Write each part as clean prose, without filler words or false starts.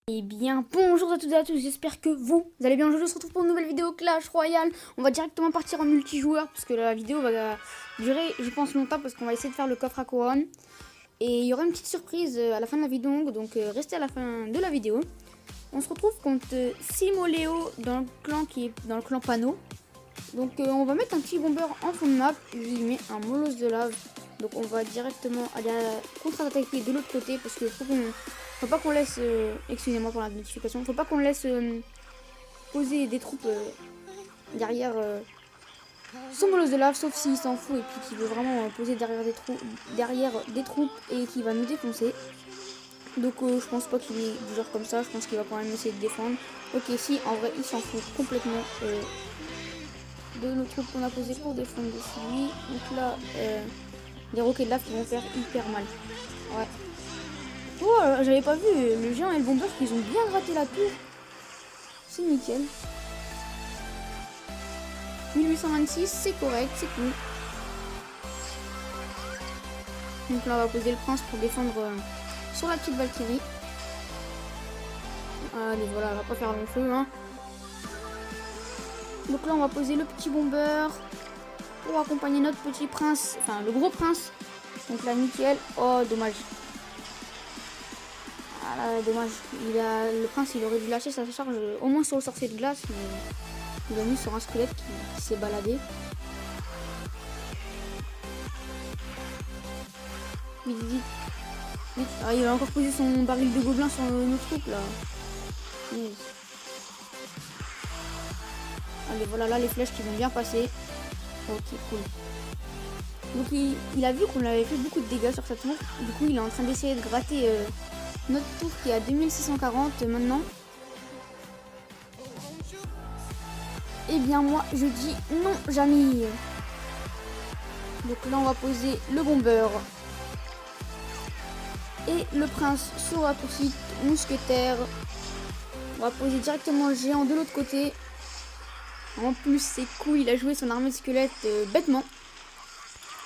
Eh bien, bonjour à toutes et à tous, j'espère que vous allez bien. Aujourd'hui, on se retrouve pour une nouvelle vidéo Clash Royale. On va directement partir en multijoueur parce que la vidéo va durer, je pense, longtemps parce qu'on va essayer de faire le coffre à couronne. Et il y aura une petite surprise à la fin de la vidéo, donc restez à la fin de la vidéo. On se retrouve contre Simoléo dans le clan qui est dans le clan Panneau. Donc on va mettre un petit bomber en fond de map, il met un molosse de lave. Donc on va directement aller contre-attaquer de l'autre côté parce que faut pas qu'on laisse, excusez-moi pour la notification, faut pas qu'on laisse poser des troupes derrière son molosse de lave, sauf s'il s'en fout et puis qu'il veut vraiment poser derrière des troupes et qu'il va nous défoncer. Donc je pense pas qu'il est du genre comme ça, je pense qu'il va quand même essayer de défendre. Ok, si, en vrai il s'en fout complètement de nos troupes qu'on a posées pour défendre lui. Donc là, des roquets de lave qui vont faire hyper mal. Ouais. Oh, j'avais pas vu le géant et le bomber qu'ils ont bien gratté la tour. C'est nickel. 1826, c'est correct, c'est cool. Donc là, on va poser le prince pour défendre sur la petite Valkyrie. Allez, voilà, on va pas faire long feu, hein. Donc là, on va poser le petit bomber pour accompagner notre petit prince, enfin le gros prince. Donc là, nickel. Oh, dommage. Ah là, dommage. Le prince, il aurait dû lâcher sa charge au moins sur le sorcier de glace, mais il a mis sur un squelette qui s'est baladé. Vite, vite. Vite. Ah, il a encore posé son baril de gobelin sur notre troupe là. Yes. Allez, voilà, là les flèches qui vont bien passer. Ok, cool. Donc il a vu qu'on avait fait beaucoup de dégâts sur sa tour. Du coup, il est en train d'essayer de gratter notre tour qui est à 2640 maintenant. Eh bien moi je dis non jamais. Donc là on va poser le bomber. Et le prince sur la petite mousquetaire. On va poser directement le géant de l'autre côté. En plus c'est cool, il a joué son armée de squelette bêtement.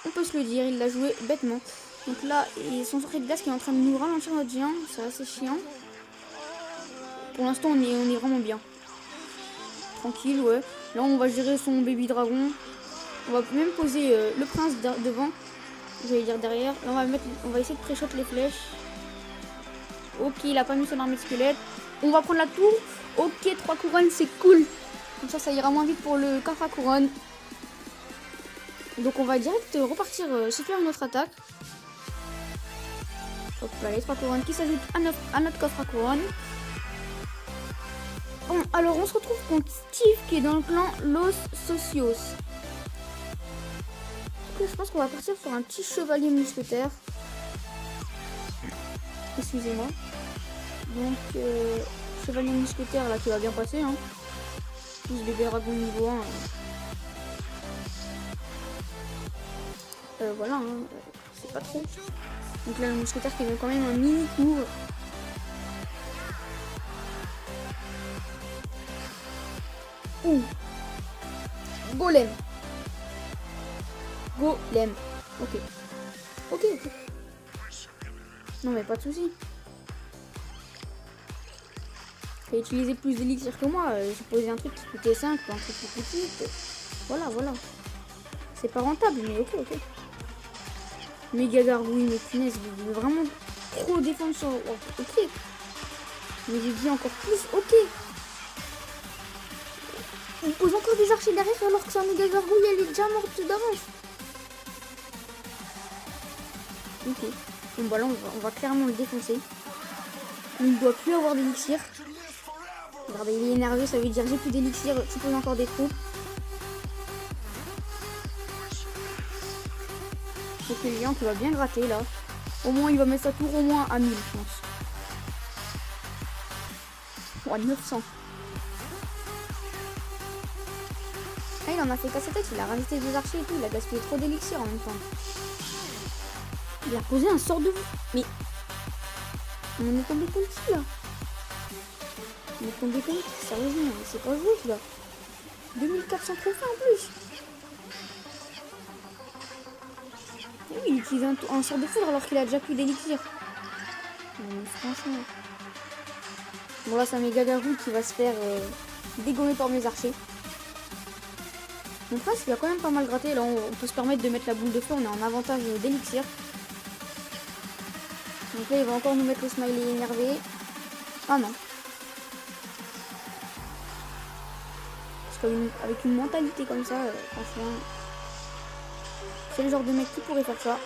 On peut se le dire, il l'a joué bêtement. Donc là, son sorcier de glace qui est en train de nous ralentir notre géant, c'est assez chiant. Pour l'instant on est vraiment bien. Tranquille, ouais. Là on va gérer son baby dragon. On va même poser le prince devant. J'allais dire derrière. Là on va essayer de pré-shot les flèches. Ok, il a pas mis son armée de squelette. On va prendre la tour. Ok, 3 couronnes, c'est cool. Comme ça ira moins vite pour le coffre à couronne. Donc on va direct repartir se faire notre attaque. Hop là, les 3 couronnes qui s'ajoutent à notre coffre à couronne. Bon, alors on se retrouve contre Steve qui est dans le clan Los Socios. Donc, je pense qu'on va partir sur un petit chevalier mousquetaire. Excusez-moi. Donc, chevalier mousquetaire là qui va bien passer. Hein. Plus bébé dragon niveau 1. Voilà, hein, c'est pas trop. Donc là, le mousquetaire qui veut quand même un mini coup. Ouh. Golem. Golem. Ok. Ok, ok. Non mais pas de soucis. T'as utilisé plus d'élixir que moi. J'ai posé un truc qui coûtait 5 ou un truc plus petit. Voilà, voilà. C'est pas rentable, mais ok, ok. Méga gargouille, mais punaise, il veut vraiment trop défendre sur... Oh, ok. Mais j'ai dit encore plus, ok. Il pose encore des archers derrière alors que sa méga gargouille, elle est déjà morte d'avance. Ok. Bon bah là, on va clairement le défoncer. Il ne doit plus avoir d'élixir. Regardez, il est énervé, ça veut dire j'ai plus d'élixir, tu poses encore des troupes. Donc le géant qui va bien gratter là. Au moins il va mettre sa tour au moins à 1000 je pense. Oh, à 900. Ah, il en a fait qu'à sa tête, il a rajouté des archers et tout, il a gaspillé trop d'élixir en même temps. Il a posé un sort de... Mais... On est tombé comme qui là? On est tombé comme qui? Sérieusement, c'est pas joué là. 2400 trophées en plus. Oui, il utilise un sort de foudre alors qu'il a déjà plus d'élixir. Franchement. Bon là, c'est un Megagarou qui va se faire dégommer par mes archers. Donc presque, il a quand même pas mal gratté. Là, on peut se permettre de mettre la boule de feu. On est en avantage d'élixir. Donc là, il va encore nous mettre le smiley énervé. Ah non. Parce qu'avec une mentalité comme ça, franchement, c'est le genre de mec qui pourrait faire ça.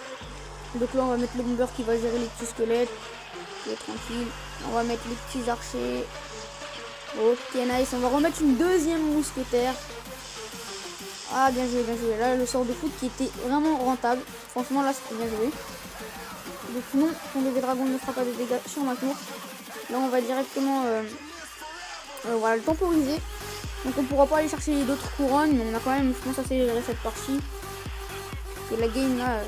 Donc là, on va mettre le bomber qui va gérer les petits squelettes. Il est tranquille. On va mettre les petits archers. Ok, nice. On va remettre une deuxième mousquetaire. Ah, bien joué, bien joué. Là, le sort de foot qui était vraiment rentable. Franchement, là, c'était bien joué. Donc non, ton bébé dragon ne fera pas de dégâts sur ma tour. Là, on va directement voilà, le temporiser. Donc on pourra pas aller chercher d'autres couronnes, mais on a quand même, je pense, assez géré cette partie. Parce que la game là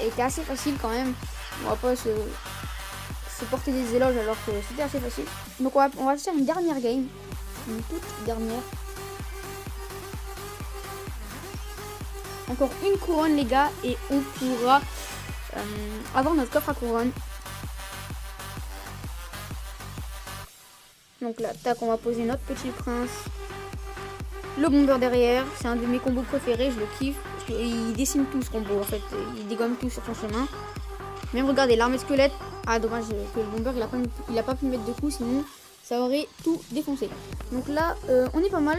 était assez facile quand même. On va pas se porter des éloges alors que c'était assez facile. Donc on va faire une dernière game. Une toute dernière. Encore une couronne les gars et on pourra avoir notre coffre à couronne. Donc là, tac, on va poser notre petit prince. Le bomber derrière, c'est un de mes combos préférés, je le kiffe. Il décime tout ce combo en fait, il dégomme tout sur son chemin. Même regardez, l'armée squelette. Ah dommage que le bomber il a pas pu mettre de coups, sinon ça aurait tout défoncé. Donc là, on est pas mal.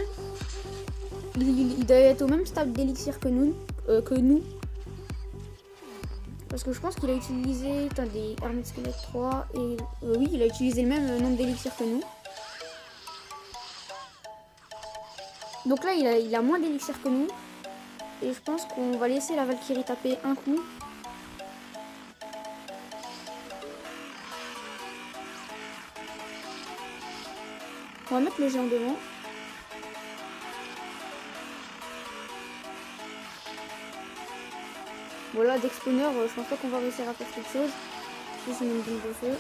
Il doit être au même stade d'élixir que nous. Parce que je pense qu'il a utilisé des armées de squelette 3 et oui, il a utilisé le même nombre d'élixir que nous. Donc là, il a moins d'élixir que nous. Et je pense qu'on va laisser la Valkyrie taper un coup. On va mettre le géant devant. Voilà, d'exploner, je pense pas qu'on va réussir à faire quelque chose. Juste une boule de feu.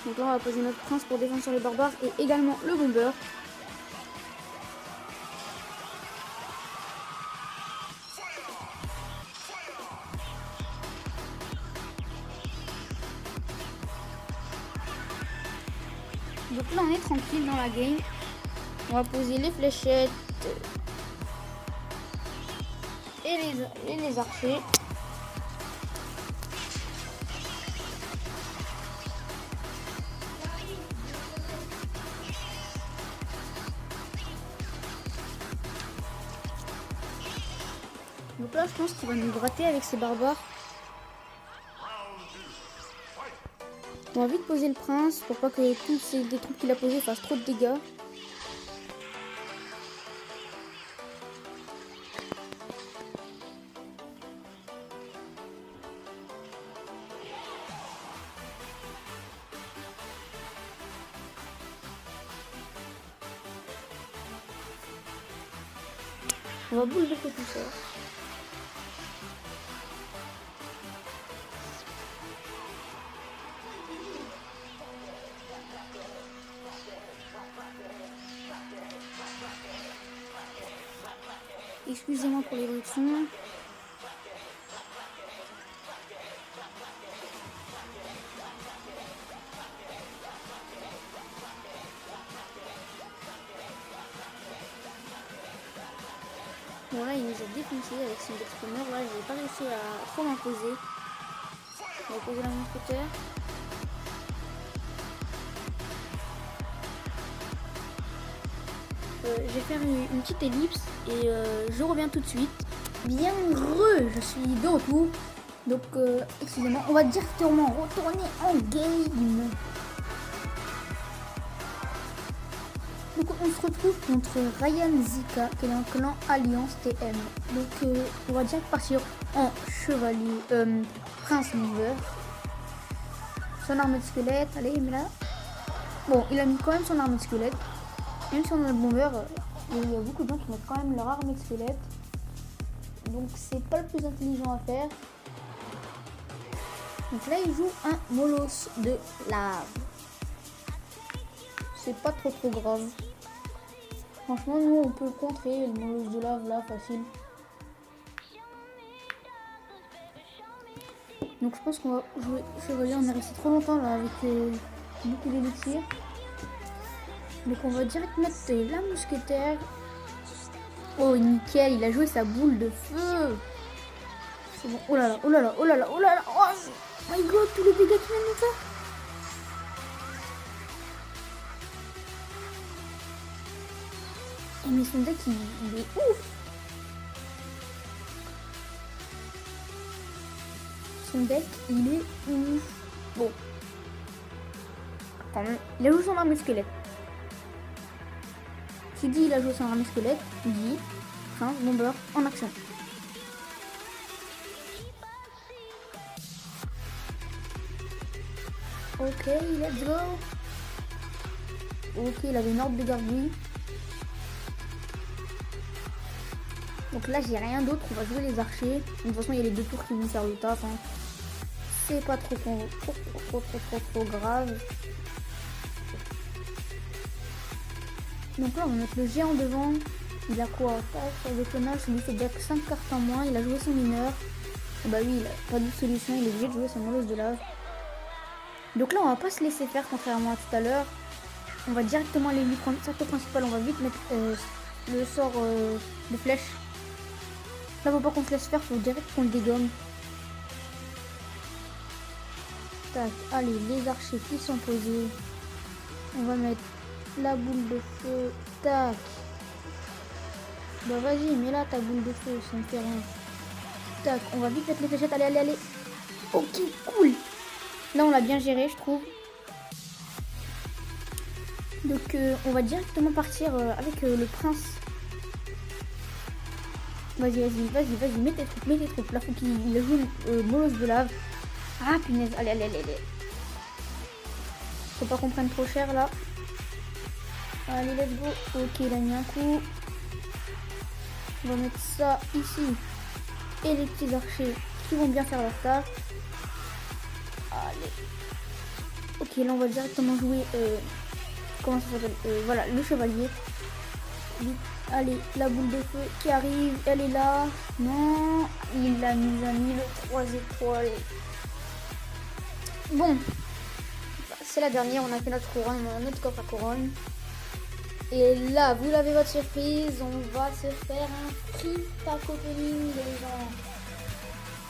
Donc là, on va poser notre prince pour défendre sur les barbares et également le bomber. Donc là, on est tranquille dans la game. On va poser les fléchettes et les archers. Donc là, je pense qu'il va nous gratter avec ses barbares. On va vite poser le prince pour pas que tous ces troupes qu'il a posées fassent trop de dégâts. On va boule de feu tout ça. Excusez-moi pour les bruits de son. Bon là il nous a défoncé avec son exponeur. Là j'ai pas réussi à trop m'imposer. On va poser la mousquetaire. Je vais faire une petite ellipse et je reviens tout de suite. Bien heureux, je suis de retour. Donc excusez-moi, on va directement retourner en game. Donc on se retrouve contre Ryan Zika qui est un clan Alliance TM. Donc on va direct partir en chevalier prince mover. Son arme de squelette, allez il met là. Bon il a mis quand même son arme de squelette. Même si on a le bomber, il y a beaucoup de gens qui mettent quand même leur arme de squelette. Donc c'est pas le plus intelligent à faire. Donc là il joue un molosse de lave. C'est pas trop grave. Franchement nous on peut contrer le molosse de lave là facile. Donc je pense qu'on va jouer chevalier. On est resté trop longtemps là avec beaucoup d'élixir. Donc on va direct mettre la mousquetaire. Oh nickel, il a joué sa boule de feu. C'est bon. Oh là là, oh là là, oh là là, oh là là. Oh my god, tous les dégâts qu'il vient de nous faire. Mais son deck il est ouf. Son deck il est ouf. Bon. Quand même. Il a joué son arme squelette. Qui dit il a joué son arme squelette, dit Prince Bomber en action. Ok, let's go. Ok, il avait une ordre de gargouille. Donc là j'ai rien d'autre, on va jouer les archers. De toute façon il y a les deux tours qui vont faire le taf. Hein. C'est pas trop grave. Donc là on va mettre le géant devant. Il a quoi? Sur le déconnage, il lui fait déjà que 5 cartes en moins. Il a joué son mineur. Et bah oui, il a pas de solution, il est obligé de jouer son molosse de lave. Donc là on va pas se laisser faire contrairement à tout à l'heure. On va directement aller lui prendre sa tour principale. On va vite mettre le sort de flèche. Là faut pas qu'on se laisse faire, faut direct qu'on le dégomme. Tac, allez les archers qui sont posés. On va mettre la boule de feu. Tac. Bah vas-y, mets là ta boule de feu, ça me fait rien. Tac, on va vite mettre les fléchettes, allez, allez, allez. Ok, cool. Là on l'a bien géré je trouve. Donc on va directement partir avec le prince. Vas-y, mets tes troupes. Là faut qu'il joue molosse de lave. Ah punaise, allez. Faut pas qu'on prenne trop cher là. Allez, let's go. Ok, il a mis un coup. On va mettre ça ici. Et les petits archers qui vont bien faire leur taf. Allez. Ok, là on va directement jouer. Comment ça s'appelle voilà, le chevalier. Vite. Allez, la boule de feu qui arrive. Elle est là. Non, il a mis le 3 étoiles. Bon. C'est la dernière. On a fait notre couronne. Notre coffre à couronne. Et là, vous l'avez votre surprise, on va se faire un free pack opening les gens.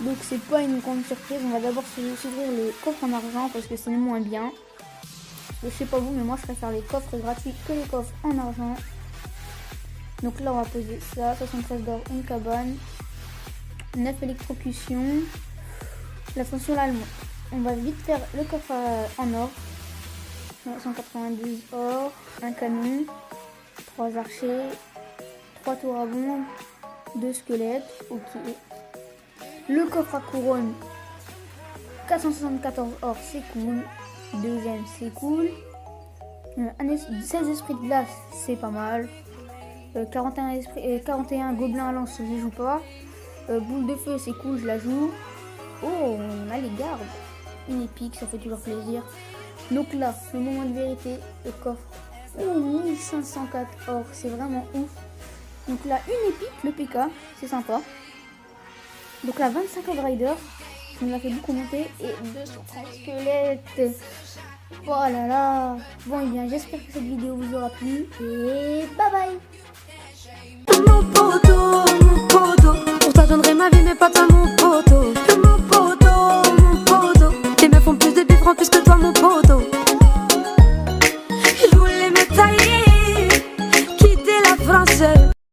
Donc c'est pas une grande surprise, on va d'abord s'ouvrir les coffres en argent parce que c'est le moins bien. Je sais pas vous, mais moi je préfère les coffres gratuits que les coffres en argent. Donc là on va poser ça, 73 d'or, une cabane, 9 électrocutions, la fonction là, on va vite faire le coffre en or. 192 or, un canon, 3 archers, 3 tours à bombe, 2 squelettes, ok. Le coffre à couronne, 474 or, c'est cool. Deuxième, c'est cool. 16 esprits de glace, c'est pas mal. 41 gobelins à lance, je joue pas. Boule de feu, c'est cool, je la joue. Oh, on a les gardes. Une épique, ça fait toujours plaisir. Donc là, le moment de vérité, le coffre. Oh, 1504 or, c'est vraiment ouf. Donc là, une épique, le PK, c'est sympa. Donc là, 25 Rider, ça me l'a fait beaucoup monter. Et 230 squelettes. Oh là là. Bon, et bien, j'espère que cette vidéo vous aura plu. Et bye bye. Mon poteau, pour toi, je donnerai ma vie, mais pas toi, mon poteau.